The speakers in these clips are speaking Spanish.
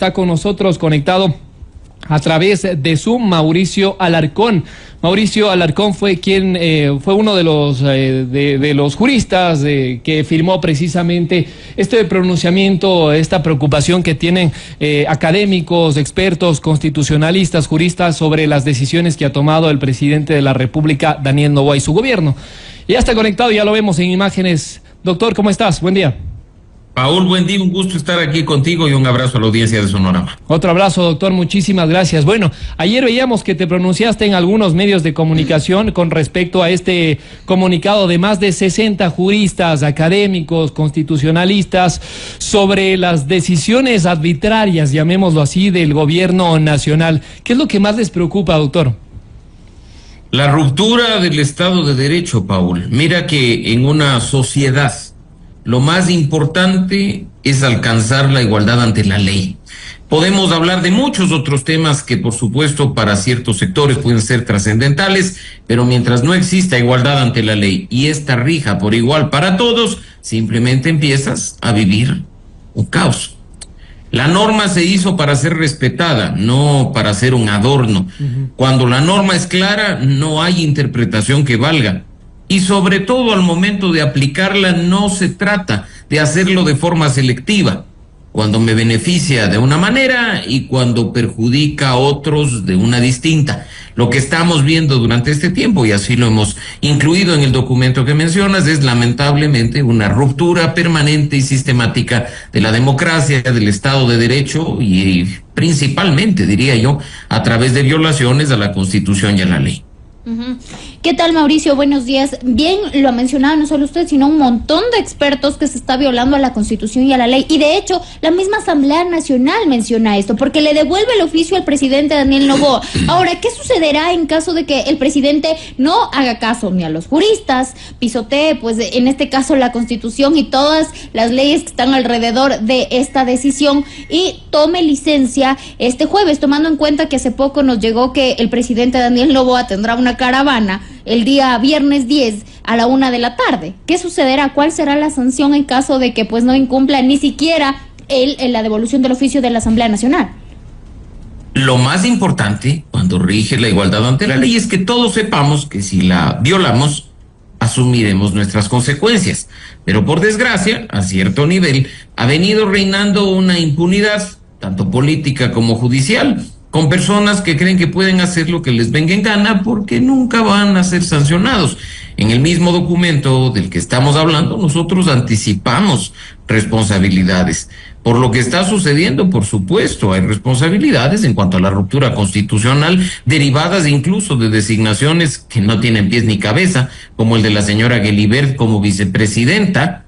está con nosotros conectado a través de Zoom Mauricio Alarcón. Mauricio Alarcón fue fue uno de los juristas que firmó precisamente este pronunciamiento, esta preocupación que tienen académicos, expertos, constitucionalistas, juristas sobre las decisiones que ha tomado el presidente de la República, Daniel Noboa, y su gobierno. Ya está conectado, ya lo vemos en imágenes. Doctor, ¿cómo estás? Buen día. Paul, buen día, un gusto estar aquí contigo y un abrazo a la audiencia de Sonorama. Otro abrazo, doctor, muchísimas gracias. Bueno, ayer veíamos que te pronunciaste en algunos medios de comunicación con respecto a este comunicado de más de 60 juristas, académicos, constitucionalistas, sobre las decisiones arbitrarias, llamémoslo así, del gobierno nacional. ¿Qué es lo que más les preocupa, doctor? La ruptura del Estado de Derecho, Paul. Mira que en una sociedad lo más importante es alcanzar la igualdad ante la ley. Podemos hablar de muchos otros temas que, por supuesto, para ciertos sectores pueden ser trascendentales, pero mientras no exista igualdad ante la ley y esta rija por igual para todos, simplemente empiezas a vivir un caos. La norma se hizo para ser respetada, no para ser un adorno. Cuando la norma es clara, no hay interpretación que valga. Y sobre todo al momento de aplicarla no se trata de hacerlo de forma selectiva, cuando me beneficia de una manera y cuando perjudica a otros de una distinta. Lo que estamos viendo durante este tiempo, y así lo hemos incluido en el documento que mencionas, es lamentablemente una ruptura permanente y sistemática de la democracia, del Estado de Derecho y principalmente, diría yo, a través de violaciones a la Constitución y a la ley. ¿Qué tal, Mauricio? Buenos días. Bien, lo ha mencionado no solo usted, sino un montón de expertos que se está violando a la Constitución y a la ley. Y de hecho, la misma Asamblea Nacional menciona esto, porque le devuelve el oficio al presidente Daniel Noboa. Ahora, ¿qué sucederá en caso de que el presidente no haga caso ni a los juristas, pisotee, pues en este caso, la Constitución y todas las leyes que están alrededor de esta decisión y tome licencia este jueves, tomando en cuenta que hace poco nos llegó que el presidente Daniel Noboa tendrá una caravana el día viernes 10 a la 1 de la tarde. ¿Qué sucederá? ¿Cuál será la sanción en caso de que pues no incumpla ni siquiera la devolución del oficio de la Asamblea Nacional? Lo más importante cuando rige la igualdad ante la ley es que todos sepamos que si la violamos, asumiremos nuestras consecuencias. Pero por desgracia, a cierto nivel, ha venido reinando una impunidad, tanto política como judicial, con personas que creen que pueden hacer lo que les venga en gana porque nunca van a ser sancionados. En el mismo documento del que estamos hablando, nosotros anticipamos responsabilidades. Por lo que está sucediendo, por supuesto, hay responsabilidades en cuanto a la ruptura constitucional, derivadas incluso de designaciones que no tienen pies ni cabeza, como el de la señora Guelibert como vicepresidenta,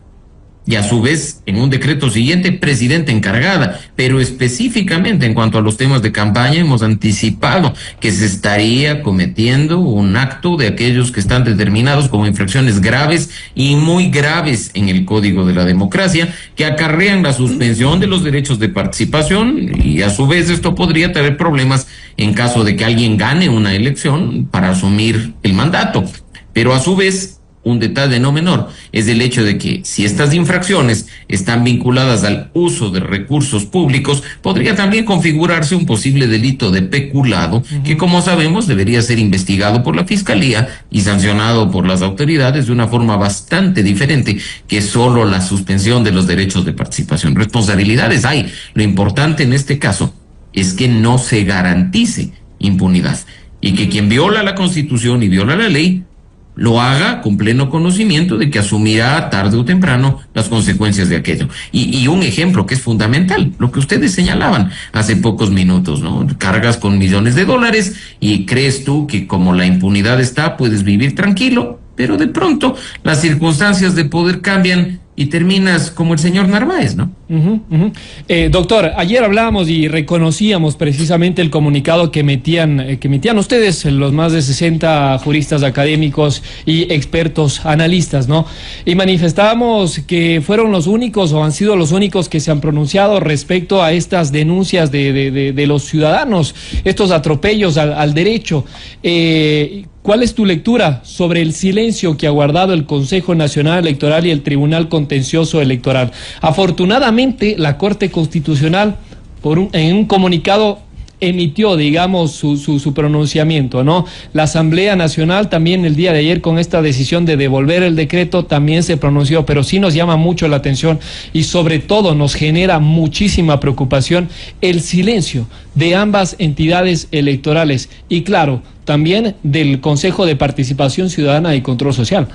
y a su vez, en un decreto siguiente, presidenta encargada. Pero específicamente en cuanto a los temas de campaña, hemos anticipado que se estaría cometiendo un acto de aquellos que están determinados como infracciones graves y muy graves en el Código de la Democracia, que acarrean la suspensión de los derechos de participación, y a su vez esto podría traer problemas en caso de que alguien gane una elección para asumir el mandato. Pero a su vez, un detalle no menor es el hecho de que si estas infracciones están vinculadas al uso de recursos públicos, podría también configurarse un posible delito de peculado, que como sabemos debería ser investigado por la Fiscalía y sancionado por las autoridades de una forma bastante diferente que solo la suspensión de los derechos de participación. Responsabilidades hay. Lo importante en este caso es que no se garantice impunidad y que quien viola la Constitución y viola la ley lo haga con pleno conocimiento de que asumirá tarde o temprano las consecuencias de aquello. Y un ejemplo que es fundamental, lo que ustedes señalaban hace pocos minutos, ¿no? Cargas con millones de dólares y crees tú que como la impunidad está, puedes vivir tranquilo, pero de pronto las circunstancias de poder cambian y terminas como el señor Narváez, ¿no? Doctor, ayer hablábamos y reconocíamos precisamente el comunicado que metían ustedes, los más de 60 juristas académicos y expertos analistas, ¿no? Y manifestábamos que fueron los únicos o han sido los únicos que se han pronunciado respecto a estas denuncias de los ciudadanos, estos atropellos al derecho. ¿Cuál es tu lectura sobre el silencio que ha guardado el Consejo Nacional Electoral y el Tribunal Contencioso Electoral? Afortunadamente, la Corte Constitucional en un comunicado emitió, digamos, su pronunciamiento, ¿no? La Asamblea Nacional también el día de ayer con esta decisión de devolver el decreto también se pronunció, pero sí nos llama mucho la atención y sobre todo nos genera muchísima preocupación el silencio de ambas entidades electorales y claro, también del Consejo de Participación Ciudadana y Control Social.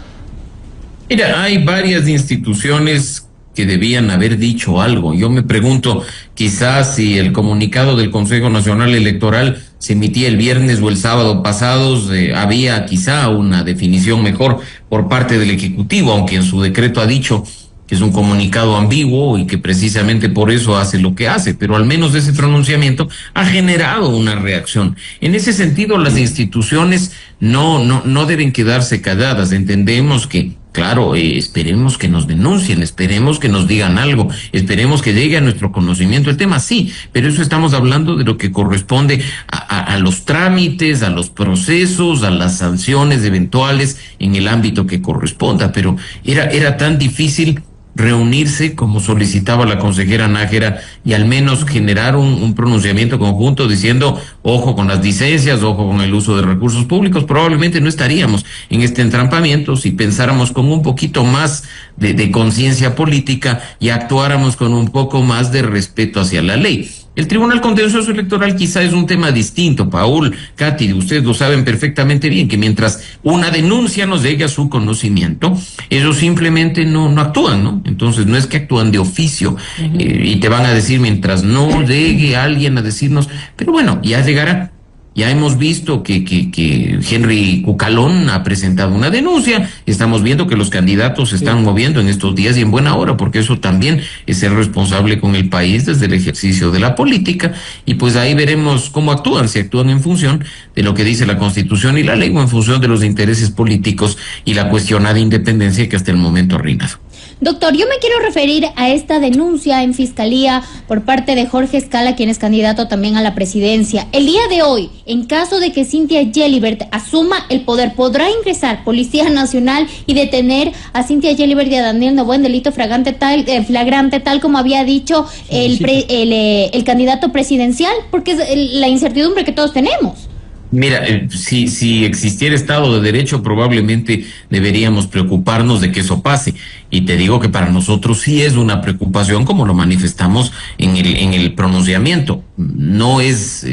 Mira, hay varias instituciones que debían haber dicho algo. Yo me pregunto, quizás si el comunicado del Consejo Nacional Electoral se emitía el viernes o el sábado pasados, había quizá una definición mejor por parte del Ejecutivo, aunque en su decreto ha dicho que es un comunicado ambiguo y que precisamente por eso hace lo que hace, pero al menos ese pronunciamiento ha generado una reacción. En ese sentido, las instituciones no deben quedarse calladas. Entendemos que, claro, esperemos que nos denuncien, esperemos que nos digan algo, esperemos que llegue a nuestro conocimiento el tema, sí, pero eso estamos hablando de lo que corresponde a los trámites, a los procesos, a las sanciones eventuales en el ámbito que corresponda, pero era tan difícil reunirse como solicitaba la consejera Nájera y al menos generar un pronunciamiento conjunto diciendo ojo con las licencias, ojo con el uso de recursos públicos. Probablemente no estaríamos en este entrampamiento si pensáramos con un poquito más de conciencia política y actuáramos con un poco más de respeto hacia la ley. El Tribunal Contencioso Electoral quizá es un tema distinto, Paul, Katy, ustedes lo saben perfectamente bien, que mientras una denuncia nos llegue a su conocimiento, ellos simplemente no actúan, ¿no? Entonces no es que actúan de oficio, y te van a decir mientras no llegue alguien a decirnos, pero bueno, ya llegará. Ya hemos visto que Henry Cucalón ha presentado una denuncia. Estamos viendo que los candidatos se están moviendo en estos días y en buena hora, porque eso también es ser responsable con el país desde el ejercicio de la política. Y pues ahí veremos cómo actúan, si actúan en función de lo que dice la Constitución y la ley o en función de los intereses políticos y la cuestionada independencia que hasta el momento ha reinado. Doctor, yo me quiero referir a esta denuncia en Fiscalía por parte de Jorge Escala, quien es candidato también a la presidencia. El día de hoy, en caso de que Cynthia Gelibert asuma el poder, ¿podrá ingresar Policía Nacional y detener a Cynthia Gelibert y a Daniel Noboa en delito flagrante tal como había dicho el candidato presidencial? Porque es la incertidumbre que todos tenemos. Mira, si existiera Estado de Derecho, probablemente deberíamos preocuparnos de que eso pase. Y te digo que para nosotros sí es una preocupación, como lo manifestamos en el pronunciamiento. No es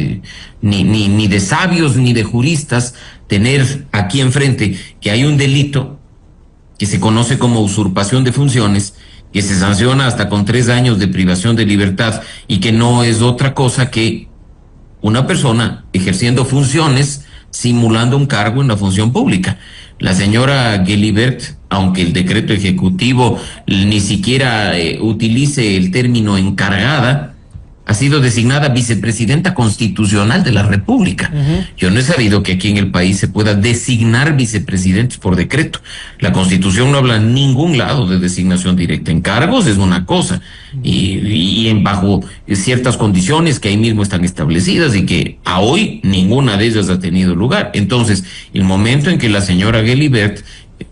ni de sabios ni de juristas tener aquí enfrente que hay un delito que se conoce como usurpación de funciones, que se sanciona hasta con 3 años de privación de libertad y que no es otra cosa que una persona ejerciendo funciones simulando un cargo en la función pública. La señora Gelibert, aunque el decreto ejecutivo ni siquiera utilice el término encargada, ha sido designada vicepresidenta constitucional de la República. Yo no he sabido que aquí en el país se pueda designar vicepresidentes por decreto. La Constitución no habla en ningún lado de designación directa. En cargos es una cosa, y bajo ciertas condiciones que ahí mismo están establecidas y que a hoy ninguna de ellas ha tenido lugar. Entonces, el momento en que la señora Gelibert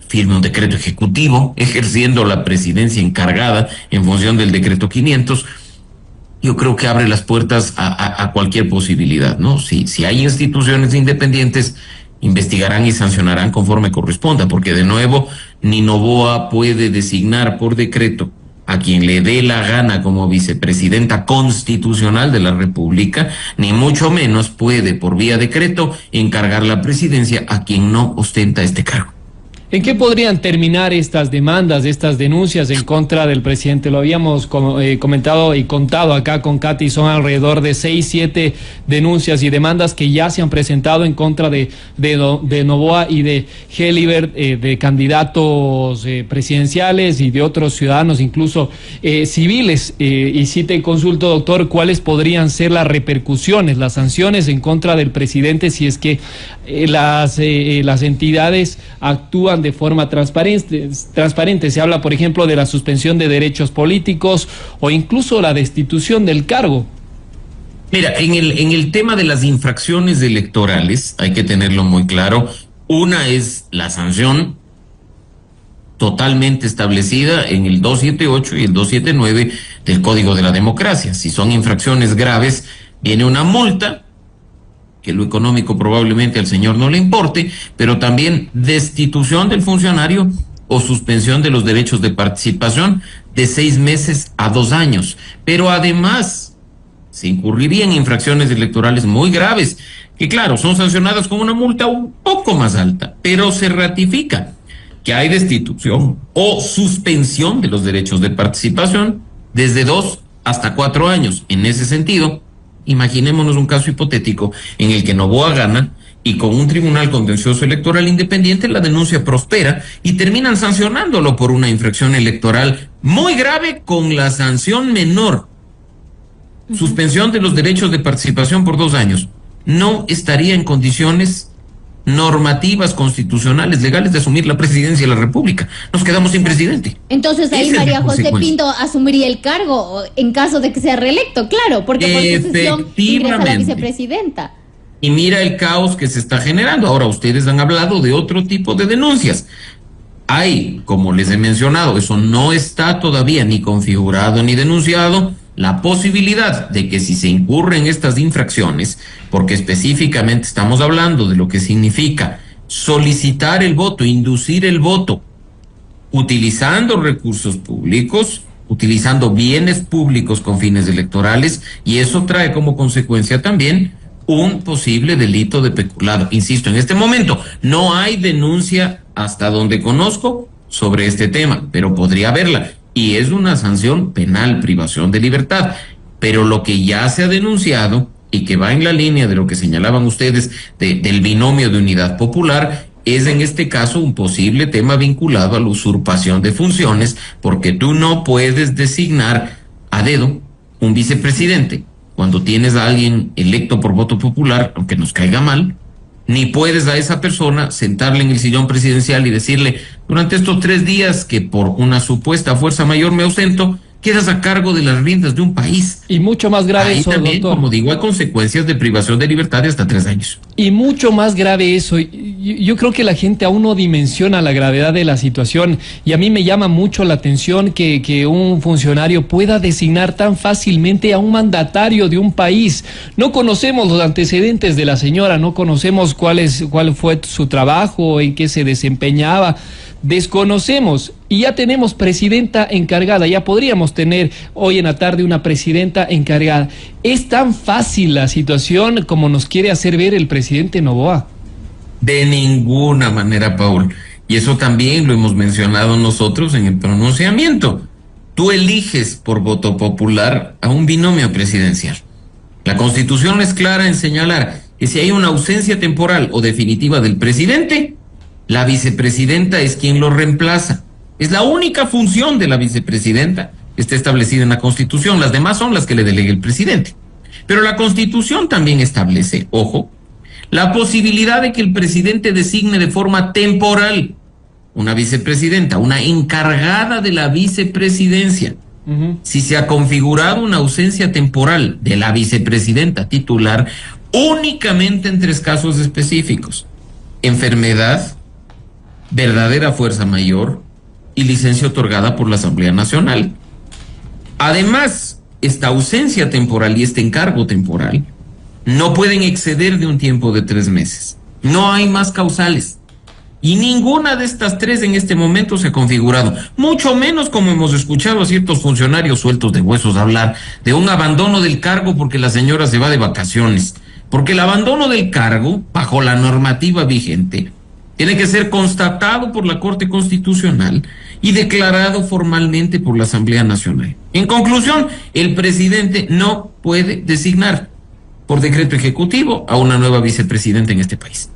firme un decreto ejecutivo ejerciendo la presidencia encargada en función del decreto 500, yo creo que abre las puertas a cualquier posibilidad, ¿no? Si hay instituciones independientes, investigarán y sancionarán conforme corresponda, porque de nuevo, ni Noboa puede designar por decreto a quien le dé la gana como vicepresidenta constitucional de la República, ni mucho menos puede por vía decreto encargar la presidencia a quien no ostenta este cargo. ¿En qué podrían terminar estas demandas, estas denuncias en contra del presidente? Lo habíamos comentado y contado acá con Katy, son alrededor de 6, 7 denuncias y demandas que ya se han presentado en contra de Noboa y de Gelibert, de candidatos presidenciales y de otros ciudadanos, incluso civiles. Y si te consulto, doctor, ¿cuáles podrían ser las repercusiones, las sanciones en contra del presidente si es que las entidades actúan de forma transparente? Se habla, por ejemplo, de la suspensión de derechos políticos o incluso la destitución del cargo. Mira, en el tema de las infracciones electorales hay que tenerlo muy claro. Una es la sanción totalmente establecida en el 278 y el 279 del Código de la Democracia. Si son infracciones graves, viene una multa, que lo económico probablemente al señor no le importe, pero también destitución del funcionario o suspensión de los derechos de participación de 6 meses a 2 años. Pero además, se incurriría en infracciones electorales muy graves, que claro, son sancionadas con una multa un poco más alta, pero se ratifica que hay destitución o suspensión de los derechos de participación desde 2 hasta 4 años. En ese sentido, imaginémonos un caso hipotético en el que Noboa gana y con un tribunal contencioso electoral independiente la denuncia prospera y terminan sancionándolo por una infracción electoral muy grave con la sanción menor, suspensión de los derechos de participación por 2 años. No estaría en condiciones normativas, constitucionales, legales de asumir la presidencia de la República. Nos quedamos sin presidente. Entonces ahí María José Pinto asumiría el cargo en caso de que sea reelecto, claro, porque por sucesión ingresa la vicepresidenta. Y mira el caos que se está generando. Ahora, ustedes han hablado de otro tipo de denuncias. Hay, como les he mencionado, eso no está todavía ni configurado ni denunciado, la posibilidad de que si se incurren estas infracciones, porque específicamente estamos hablando de lo que significa solicitar el voto, inducir el voto, utilizando recursos públicos, utilizando bienes públicos con fines electorales, y eso trae como consecuencia también un posible delito de peculado. Insisto, en este momento no hay denuncia hasta donde conozco sobre este tema, pero podría haberla. Y es una sanción penal, privación de libertad. Pero lo que ya se ha denunciado y que va en la línea de lo que señalaban ustedes del binomio de unidad popular es en este caso un posible tema vinculado a la usurpación de funciones, porque tú no puedes designar a dedo un vicepresidente cuando tienes a alguien electo por voto popular, aunque nos caiga mal, ni puedes a esa persona sentarle en el sillón presidencial y decirle, durante estos 3 días que por una supuesta fuerza mayor me ausento, quedas a cargo de las riendas de un país. Y mucho más grave ahí eso, también, doctor. como digo, hay consecuencias de privación de libertad de hasta 3 años. Y mucho más grave eso. Yo creo que la gente aún no dimensiona la gravedad de la situación, y a mí me llama mucho la atención que un funcionario pueda designar tan fácilmente a un mandatario de un país. No conocemos los antecedentes de la señora, no conocemos cuál fue su trabajo, en qué se desempeñaba. Desconocemos, y ya tenemos presidenta encargada, ya podríamos tener hoy en la tarde una presidenta encargada. ¿Es tan fácil la situación como nos quiere hacer ver el presidente Noboa? De ninguna manera, Paul. Y eso también lo hemos mencionado nosotros en el pronunciamiento. Tú eliges por voto popular a un binomio presidencial. La Constitución es clara en señalar que si hay una ausencia temporal o definitiva del presidente, la vicepresidenta es quien lo reemplaza. Es la única función de la vicepresidenta que está establecida en la Constitución. Las demás son las que le delegue el presidente. Pero la Constitución también establece, ojo, la posibilidad de que el presidente designe de forma temporal una vicepresidenta, una encargada de la vicepresidencia. Si se ha configurado una ausencia temporal de la vicepresidenta titular únicamente en 3 casos específicos: enfermedad, verdadera fuerza mayor y licencia otorgada por la Asamblea Nacional. Además, esta ausencia temporal y este encargo temporal no pueden exceder de un tiempo de 3 meses. No hay más causales. Y ninguna de estas 3 en este momento se ha configurado. Mucho menos, como hemos escuchado a ciertos funcionarios sueltos de huesos hablar, de un abandono del cargo porque la señora se va de vacaciones. Porque el abandono del cargo, bajo la normativa vigente, tiene que ser constatado por la Corte Constitucional y declarado formalmente por la Asamblea Nacional. En conclusión, el presidente no puede designar por decreto ejecutivo a una nueva vicepresidenta en este país.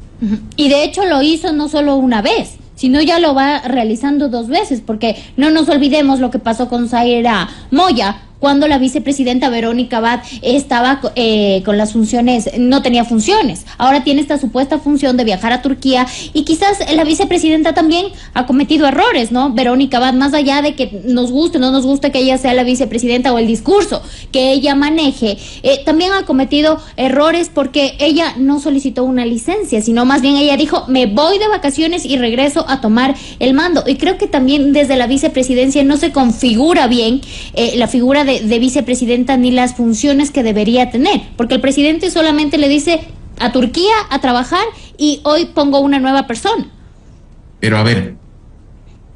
Y de hecho lo hizo no solo una vez, sino ya lo va realizando 2 veces, porque no nos olvidemos lo que pasó con Zaira Moya cuando la vicepresidenta Verónica Abad estaba con las funciones, no tenía funciones. Ahora tiene esta supuesta función de viajar a Turquía y quizás la vicepresidenta también ha cometido errores, ¿no? Verónica Abad, más allá de que nos guste o no nos guste que ella sea la vicepresidenta o el discurso que ella maneje, también ha cometido errores porque ella no solicitó una licencia, sino más bien ella dijo, me voy de vacaciones y regreso a tomar el mando. Y creo que también desde la vicepresidencia no se configura bien la figura de vicepresidenta ni las funciones que debería tener, porque el presidente solamente le dice a Turquía a trabajar y hoy pongo una nueva persona. Pero a ver,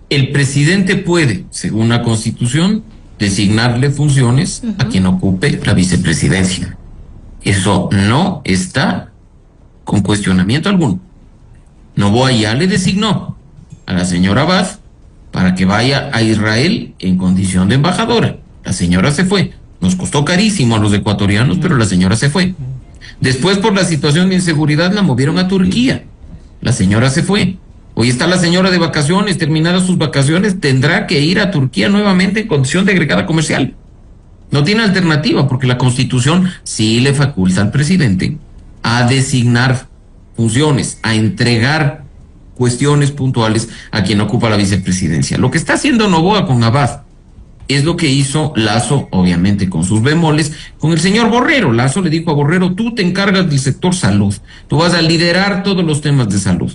el presidente puede, según la Constitución, designarle funciones a quien ocupe la vicepresidencia. Eso no está con cuestionamiento alguno. Noboa ya le designó a la señora Abad para que vaya a Israel en condición de embajadora. La señora se fue. Nos costó carísimo a los ecuatorianos, pero la señora se fue. Después, por la situación de inseguridad, la movieron a Turquía. La señora se fue. Hoy está la señora de vacaciones, terminadas sus vacaciones, tendrá que ir a Turquía nuevamente en condición de agregada comercial. No tiene alternativa, porque la Constitución sí le faculta al presidente a designar funciones, a entregar cuestiones puntuales a quien ocupa la vicepresidencia. Lo que está haciendo Noboa con Abad es lo que hizo Lasso, obviamente con sus bemoles, con el señor Borrero. Lasso le dijo a Borrero, tú te encargas del sector salud, tú vas a liderar todos los temas de salud.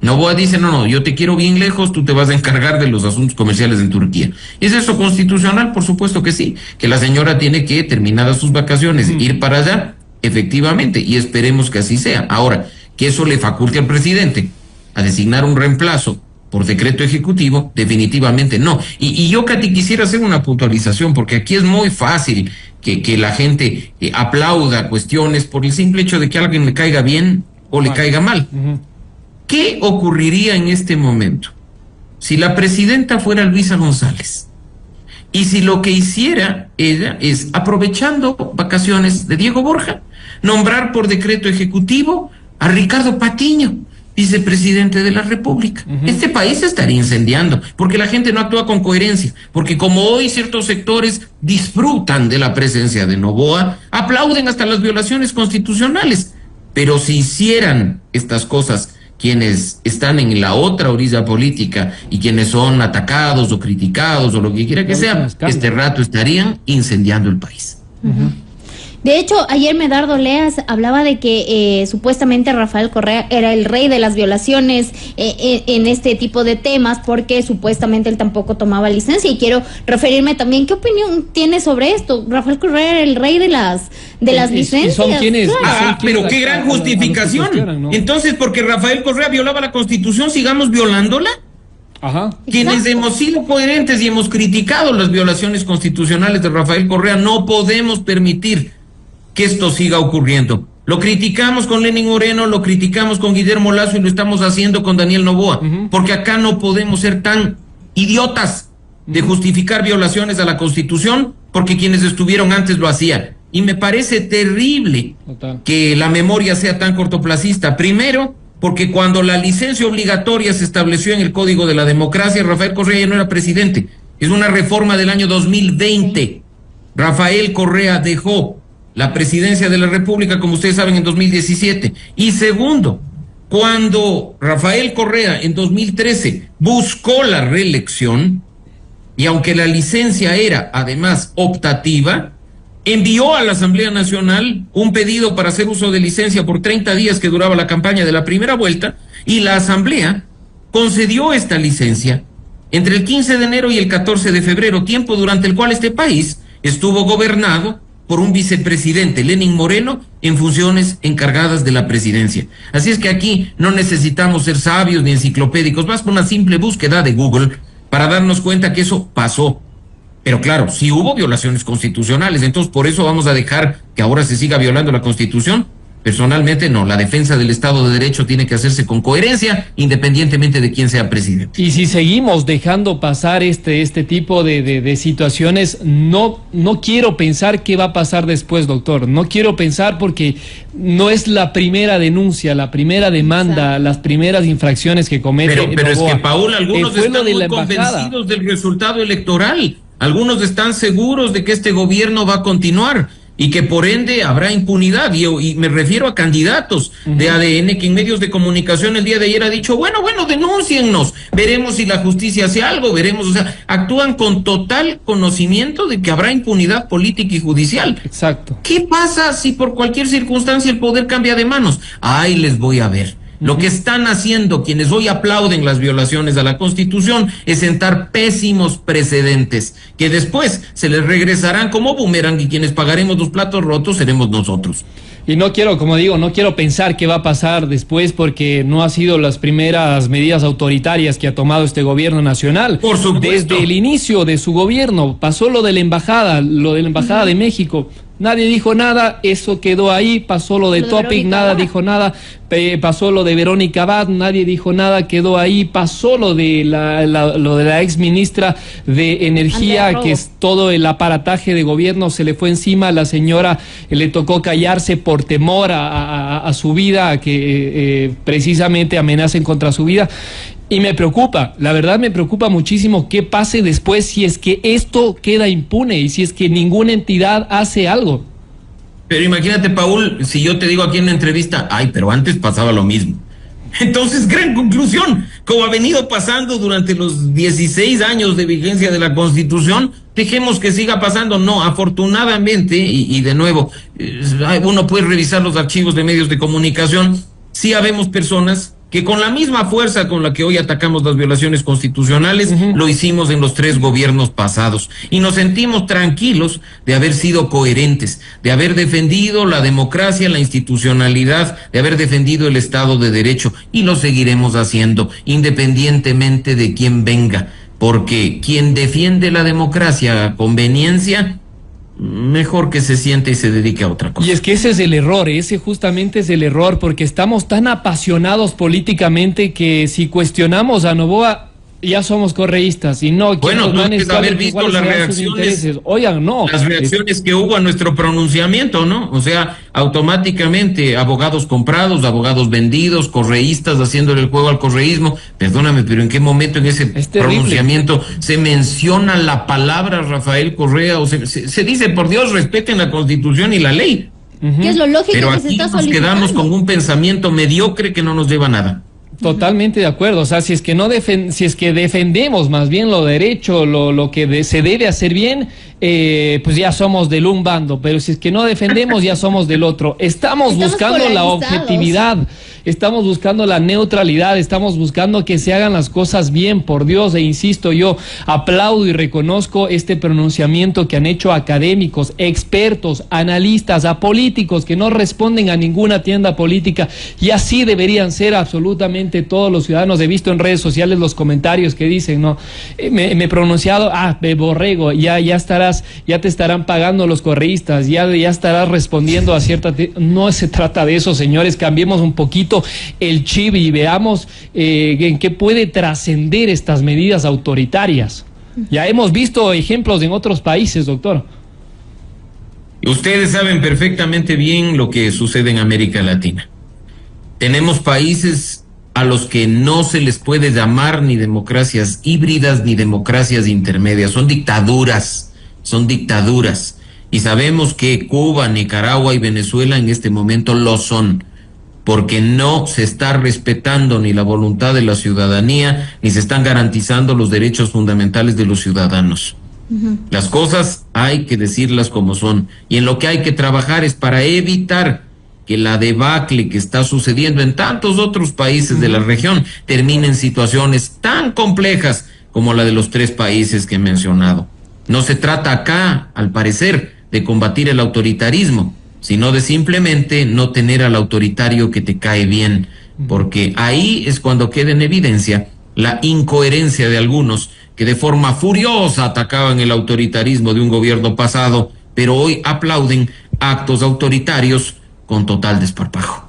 Noboa dice, no, yo te quiero bien lejos, tú te vas a encargar de los asuntos comerciales en Turquía. ¿Es eso constitucional? Por supuesto que sí, que la señora tiene que, terminadas sus vacaciones, ir para allá, efectivamente, y esperemos que así sea. Ahora, que eso le faculte al presidente a designar un reemplazo por decreto ejecutivo, definitivamente no. Y yo, Katy, quisiera hacer una puntualización, porque aquí es muy fácil que la gente aplauda cuestiones por el simple hecho de que a alguien le caiga bien o le caiga mal. ¿Qué ocurriría en este momento si la presidenta fuera Luisa González? Y si lo que hiciera ella es, aprovechando vacaciones de Diego Borja, nombrar por decreto ejecutivo a Ricardo Patiño, vicepresidente de la República. Este país se estaría incendiando, porque la gente no actúa con coherencia, porque como hoy ciertos sectores disfrutan de la presencia de Noboa, aplauden hasta las violaciones constitucionales, pero si hicieran estas cosas quienes están en la otra orilla política y quienes son atacados o criticados o lo que quiera que sea, este rato estarían incendiando el país. De hecho, ayer Medardo Leas hablaba de que supuestamente Rafael Correa era el rey de las violaciones en este tipo de temas, porque supuestamente él tampoco tomaba licencia. Y quiero referirme también, ¿qué opinión tiene sobre esto? Rafael Correa era el rey de las licencias. Son quienes, claro. Pero qué gran justificación. ¿No? Entonces, porque Rafael Correa violaba la Constitución, ¿sigamos violándola? Ajá. Quienes hemos sido coherentes y hemos criticado las violaciones constitucionales de Rafael Correa, no podemos permitir que esto siga ocurriendo. Lo criticamos con Lenín Moreno, lo criticamos con Guillermo Lasso y lo estamos haciendo con Daniel Noboa, porque acá no podemos ser tan idiotas de justificar violaciones a la Constitución, porque quienes estuvieron antes lo hacían. Y me parece terrible que la memoria sea tan cortoplacista. Primero, porque cuando la licencia obligatoria se estableció en el Código de la Democracia, Rafael Correa ya no era presidente. Es una reforma del año 2020. Rafael Correa dejó la presidencia de la República, como ustedes saben, en 2017. Y segundo, cuando Rafael Correa en 2013 buscó la reelección, y aunque la licencia era además optativa, envió a la Asamblea Nacional un pedido para hacer uso de licencia por 30 días que duraba la campaña de la primera vuelta, y la Asamblea concedió esta licencia entre el 15 de enero y el 14 de febrero, tiempo durante el cual este país estuvo gobernado por un vicepresidente, Lenín Moreno, en funciones encargadas de la presidencia. Así es que aquí no necesitamos ser sabios ni enciclopédicos, más con una simple búsqueda de Google para darnos cuenta que eso pasó. Pero claro, sí hubo violaciones constitucionales, entonces por eso vamos a dejar que ahora se siga violando la Constitución. Personalmente no, la defensa del Estado de Derecho tiene que hacerse con coherencia, independientemente de quién sea presidente. Y si seguimos dejando pasar este tipo de situaciones, no quiero pensar qué va a pasar después, doctor. No quiero pensar, porque no es la primera denuncia, la primera demanda, las primeras infracciones que comete Pero Noboa. Es que, Paul, algunos están muy convencidos del resultado electoral. Algunos están seguros de que este gobierno va a continuar y que por ende habrá impunidad. Y me refiero a candidatos de ADN que en medios de comunicación el día de ayer ha dicho, bueno, denúnciennos, veremos si la justicia hace algo, veremos, o sea, actúan con total conocimiento de que habrá impunidad política y judicial. Exacto. ¿Qué pasa si por cualquier circunstancia el poder cambia de manos? Ahí les voy a ver. Lo que están haciendo quienes hoy aplauden las violaciones a la Constitución es sentar pésimos precedentes que después se les regresarán como boomerang y quienes pagaremos los platos rotos seremos nosotros. Y no quiero, como digo, no quiero pensar qué va a pasar después porque no ha sido las primeras medidas autoritarias que ha tomado este gobierno nacional. Por supuesto. Desde el inicio de su gobierno pasó lo de la embajada de México. Nadie dijo nada, eso quedó ahí, pasó lo de Topic, nada dijo nada, pasó lo de Verónica Abad, nadie dijo nada, quedó ahí, pasó lo de la ex ministra de Energía, que es todo el aparataje de gobierno, se le fue encima, a la señora le tocó callarse por temor a su vida, a que precisamente amenacen contra su vida. Y me preocupa, la verdad me preocupa muchísimo qué pase después si es que esto queda impune y si es que ninguna entidad hace algo. Pero imagínate, Paul, si yo te digo aquí en la entrevista, pero antes pasaba lo mismo. Entonces, gran conclusión, como ha venido pasando durante los 16 años de vigencia de la Constitución, dejemos que siga pasando. No, afortunadamente, y de nuevo, uno puede revisar los archivos de medios de comunicación, sí habemos personas que con la misma fuerza con la que hoy atacamos las violaciones constitucionales, lo hicimos en los 3 gobiernos pasados. Y nos sentimos tranquilos de haber sido coherentes, de haber defendido la democracia, la institucionalidad, de haber defendido el Estado de Derecho. Y lo seguiremos haciendo, independientemente de quién venga. Porque quien defiende la democracia a conveniencia, mejor que se siente y se dedique a otra cosa. Y es que ese es el error, ese justamente es el error, porque estamos tan apasionados políticamente que si cuestionamos a Noboa ya somos correístas y no. Bueno, tú debes haber visto las reacciones. Oigan, no. Las reacciones que hubo a nuestro pronunciamiento, ¿no? O sea, automáticamente abogados comprados, abogados vendidos, correístas haciéndole el juego al correísmo. Perdóname, pero ¿en qué momento en ese pronunciamiento se menciona la palabra Rafael Correa? O se dice, por Dios, respeten la Constitución y la ley. ¿Qué es lo lógico? Pero que aquí se está nos quedamos con un pensamiento mediocre que no nos lleva a nada. Totalmente de acuerdo, o sea, si es que defendemos más bien lo derecho, lo que se debe hacer bien, pues ya somos del un bando, pero si es que no defendemos ya somos del otro. Estamos buscando la objetividad, estamos buscando la neutralidad, estamos buscando que se hagan las cosas bien, por Dios, e insisto, yo aplaudo y reconozco este pronunciamiento que han hecho académicos, expertos, analistas, apolíticos que no responden a ninguna tienda política, y así deberían ser absolutamente todos los ciudadanos. He visto en redes sociales los comentarios que dicen, no, me he pronunciado, borrego, ya te estarán pagando los correístas, ya estarás respondiendo a cierta... No se trata de eso, señores, cambiemos un poquito el chip y veamos en qué puede trascender estas medidas autoritarias. Ya hemos visto ejemplos en otros países, doctor. Ustedes saben perfectamente bien lo que sucede en América Latina. Tenemos países a los que no se les puede llamar ni democracias híbridas ni democracias intermedias, son dictaduras. Y sabemos que Cuba, Nicaragua y Venezuela en este momento lo son, porque no se está respetando ni la voluntad de la ciudadanía, ni se están garantizando los derechos fundamentales de los ciudadanos. Las cosas hay que decirlas como son, y en lo que hay que trabajar es para evitar que la debacle que está sucediendo en tantos otros países de la región termine en situaciones tan complejas como la de los 3 países que he mencionado. No se trata acá, al parecer, de combatir el autoritarismo, sino de simplemente no tener al autoritario que te cae bien, porque ahí es cuando queda en evidencia la incoherencia de algunos que de forma furiosa atacaban el autoritarismo de un gobierno pasado, pero hoy aplauden actos autoritarios con total desparpajo.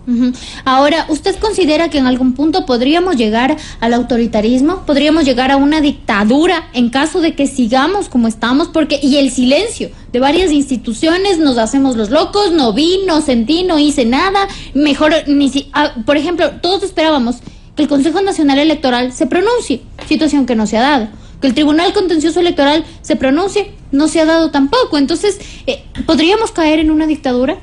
Ahora, ¿usted considera que en algún punto podríamos llegar al autoritarismo? ¿Podríamos llegar a una dictadura en caso de que sigamos como estamos? Y el silencio de varias instituciones, nos hacemos los locos, no vi, no sentí, no hice nada, mejor por ejemplo, todos esperábamos que el Consejo Nacional Electoral se pronuncie, situación que no se ha dado. Que el Tribunal Contencioso Electoral se pronuncie, no se ha dado tampoco. Entonces, ¿podríamos caer en una dictadura?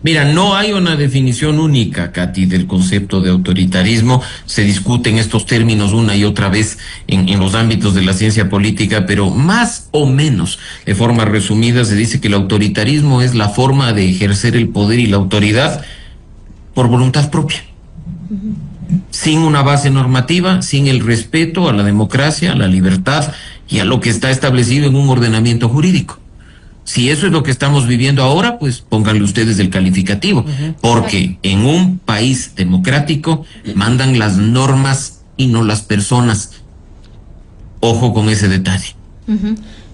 Mira, no hay una definición única, Katy, del concepto de autoritarismo. Se discuten estos términos una y otra vez en los ámbitos de la ciencia política, pero más o menos, de forma resumida, se dice que el autoritarismo es la forma de ejercer el poder y la autoridad por voluntad propia, sin una base normativa, sin el respeto a la democracia, a la libertad y a lo que está establecido en un ordenamiento jurídico. Si eso es lo que estamos viviendo ahora, pues pónganle ustedes el calificativo, porque en un país democrático mandan las normas y no las personas. Ojo con ese detalle.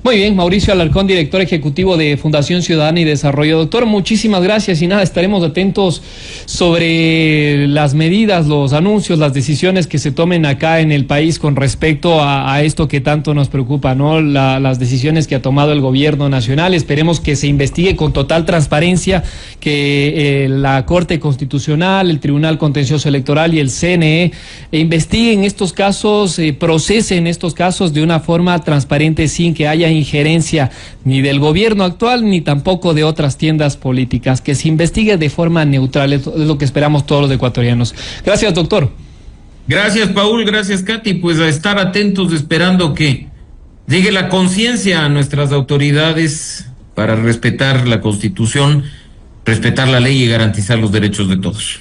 Muy bien, Mauricio Alarcón, director ejecutivo de Fundación Ciudadana y Desarrollo. Doctor, muchísimas gracias y nada, estaremos atentos sobre las medidas, los anuncios, las decisiones que se tomen acá en el país con respecto a esto que tanto nos preocupa, ¿no? Las decisiones que ha tomado el gobierno nacional. Esperemos que se investigue con total transparencia, que la Corte Constitucional, el Tribunal Contencioso Electoral y el CNE investiguen estos casos, procesen estos casos de una forma transparente sin que haya injerencia ni del gobierno actual ni tampoco de otras tiendas políticas, que se investigue de forma neutral, es lo que esperamos todos los ecuatorianos. Gracias, doctor. Gracias, Paul, gracias, Katy, pues a estar atentos esperando que llegue la conciencia a nuestras autoridades para respetar la Constitución, respetar la ley y garantizar los derechos de todos.